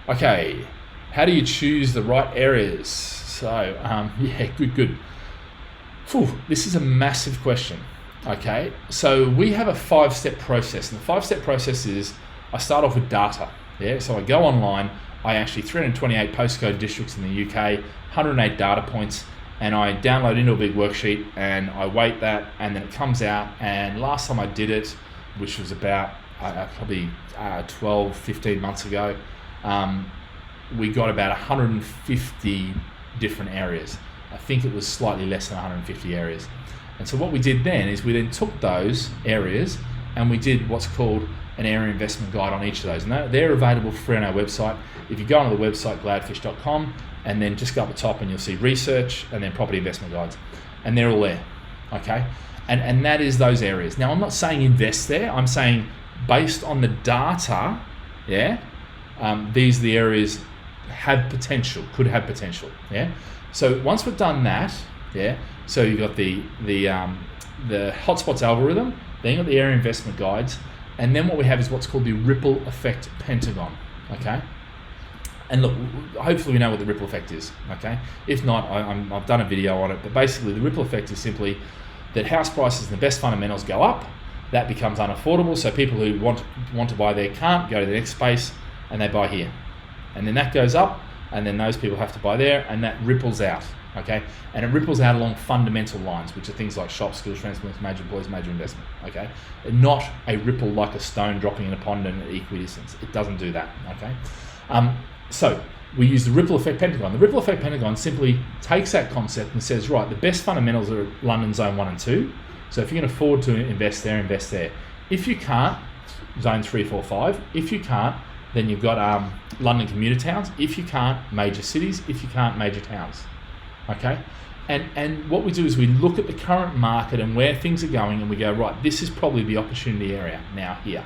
Okay, how do you choose the right areas? So, yeah, good. This is a massive question. Okay, so we have a 5-step process, and the 5-step process is I start off with data. Yeah, so I go online. I actually 328 postcode districts in the UK, 108 data points, and I download into a big worksheet and I weight that, and then it comes out. And last time I did it, which was about probably 12, 15 months ago, we got about 150 different areas. I think it was slightly less than 150 areas. And so what we did then is we then took those areas and we did what's called an area investment guide on each of those. And they're available for free on our website. If you go onto the website, gladfish.com, and then just go up the top and you'll see research and then property investment guides. And they're all there, okay? And that is those areas. Now, I'm not saying invest there. I'm saying based on the data, yeah, these are the areas could have potential, yeah? So once we've done that, yeah, so you've got the hotspots algorithm, then you've got the area investment guides, and then what we have is what's called the ripple effect pentagon, okay? And look, hopefully we know what the ripple effect is, okay? If not, I've done a video on it, but basically the ripple effect is simply that house prices and the best fundamentals go up, that becomes unaffordable, so people who want to buy there can't, go to the next space, and they buy here. And then that goes up, and then those people have to buy there, and that ripples out, okay? And it ripples out along fundamental lines, which are things like shop, skills, transplants, major employees, major investment, okay? And not a ripple like a stone dropping in a pond and at equidistance. It doesn't do that, okay? So we use the ripple effect pentagon. The ripple effect pentagon simply takes that concept and says, right, the best fundamentals are London zone 1 and 2. So if you can afford to invest there, invest there. If you can't, zone 3, 4, 5. If you can't, then you've got London commuter towns. If you can't, major cities. If you can't, major towns. Okay? And what we do is we look at the current market and where things are going, and we go, right, this is probably the opportunity area now here.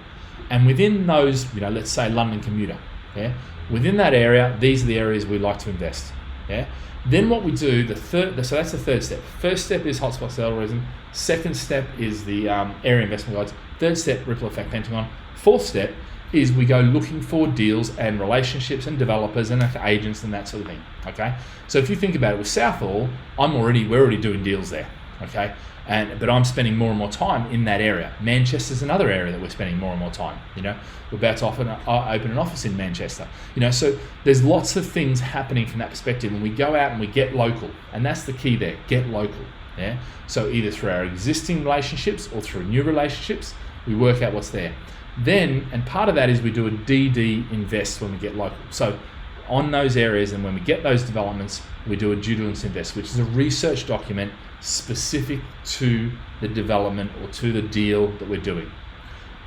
And within those, let's say London commuter, yeah? Within that area, these are the areas we like to invest. Yeah. Then what we do, so that's the third step. First step is hotspots algorithm. Second step is the area investment guides. Third step, ripple effect pentagon. Fourth step is we go looking for deals and relationships and developers and agents and that sort of thing. Okay. So if you think about it with Southall, we're already doing deals there. Okay. But I'm spending more and more time in that area. Manchester's another area that we're spending more and more time. We're about to open an office in Manchester. So there's lots of things happening from that perspective, and we go out and we get local, and that's the key there. Get local. Yeah. So either through our existing relationships or through new relationships, we work out what's there. Then, and part of that is we do a DD invest when we get local. So on those areas, and when we get those developments, we do a due diligence invest, which is a research document specific to the development or to the deal that we're doing.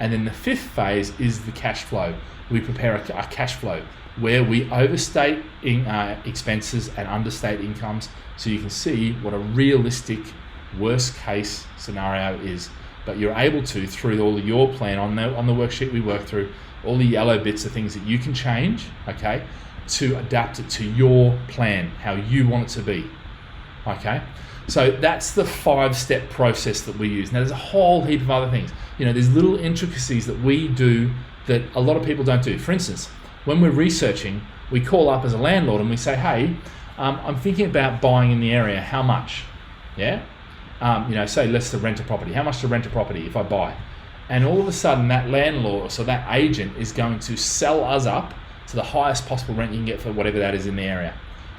And then the fifth phase is the cash flow. We prepare a cash flow where we overstate expenses and understate incomes, so you can see what a realistic worst case scenario is. But you're able to, through all of your plan on the worksheet we work through, all the yellow bits are things that you can change, okay, to adapt it to your plan, how you want it to be, okay? So that's the 5-step process that we use. Now there's a whole heap of other things. There's little intricacies that we do that a lot of people don't do. For instance, when we're researching, we call up as a landlord and we say, hey, I'm thinking about buying in the area, how much? Yeah? Say let's rent a property. How much to rent a property if I buy? And all of a sudden that landlord, so that agent is going to sell us up to the highest possible rent you can get for whatever that is in the area.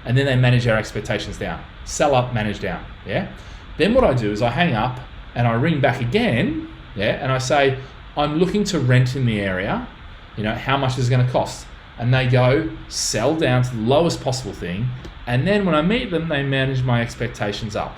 And then they manage our expectations down. Sell up, manage down, yeah? Then what I do is I hang up and I ring back again, yeah? And I say, I'm looking to rent in the area, how much is it going to cost? And they go, sell down to the lowest possible thing. And then when I meet them, they manage my expectations up.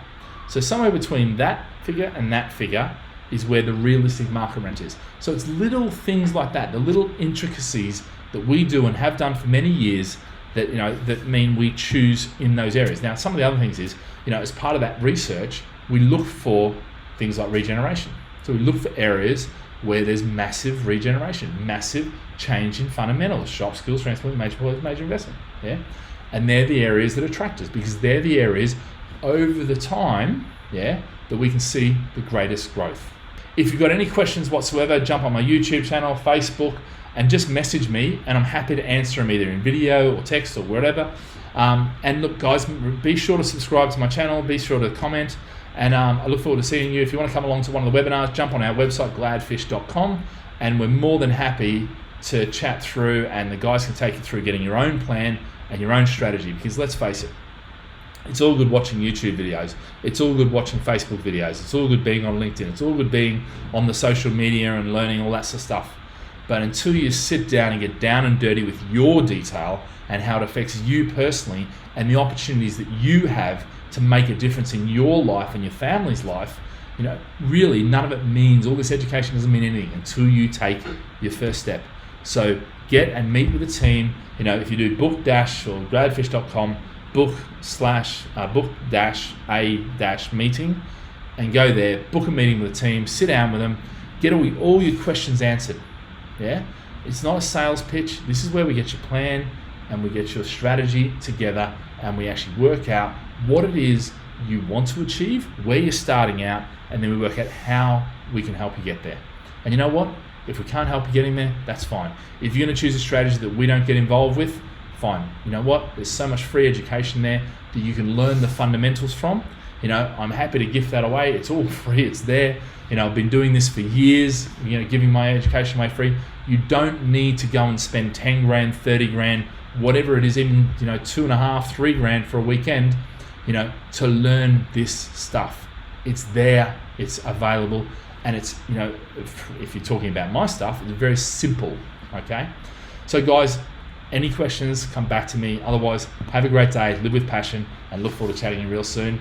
So somewhere between that figure and that figure is where the realistic market rent is. So it's little things like that, the little intricacies that we do and have done for many years that that mean we choose in those areas. Now, some of the other things is, as part of that research, we look for things like regeneration. So we look for areas where there's massive regeneration, massive change in fundamentals, shop, skills, transport, major investment. Yeah, and they're the areas that attract us because they're the areas over the time, yeah, that we can see the greatest growth. If you've got any questions whatsoever, jump on my YouTube channel, Facebook. and just message me, and I'm happy to answer them either in video or text or whatever. And look, guys, be sure to subscribe to my channel, be sure to comment, and I look forward to seeing you. If you want to come along to one of the webinars, jump on our website, gladfish.com, and we're more than happy to chat through, and the guys can take you through getting your own plan and your own strategy, because let's face it, it's all good watching YouTube videos, it's all good watching Facebook videos, it's all good being on LinkedIn, it's all good being on the social media and learning all that sort of stuff. But until you sit down and get down and dirty with your detail and how it affects you personally and the opportunities that you have to make a difference in your life and your family's life, really none of it means, all this education doesn't mean anything until you take your first step. So get and meet with a team. If you do book- or gladfish.com, book-a-meeting, and go there, book a meeting with a team, sit down with them, get all your questions answered. Yeah, it's not a sales pitch. This is where we get your plan and we get your strategy together, and we actually work out what it is you want to achieve, where you're starting out, and then we work out how we can help you get there. And you know what? If we can't help you getting there, that's fine. If you're going to choose a strategy that we don't get involved with, fine. You know what? There's so much free education there that you can learn the fundamentals from. I'm happy to gift that away. It's all free. It's there. I've been doing this for years, giving my education away free. You don't need to go and spend 10 grand, 30 grand, whatever it is, even, 2.5, 3 grand for a weekend, to learn this stuff. It's there, it's available, and it's, if you're talking about my stuff, it's very simple, okay? So guys, any questions, come back to me. Otherwise, have a great day, live with passion, and look forward to chatting to you real soon.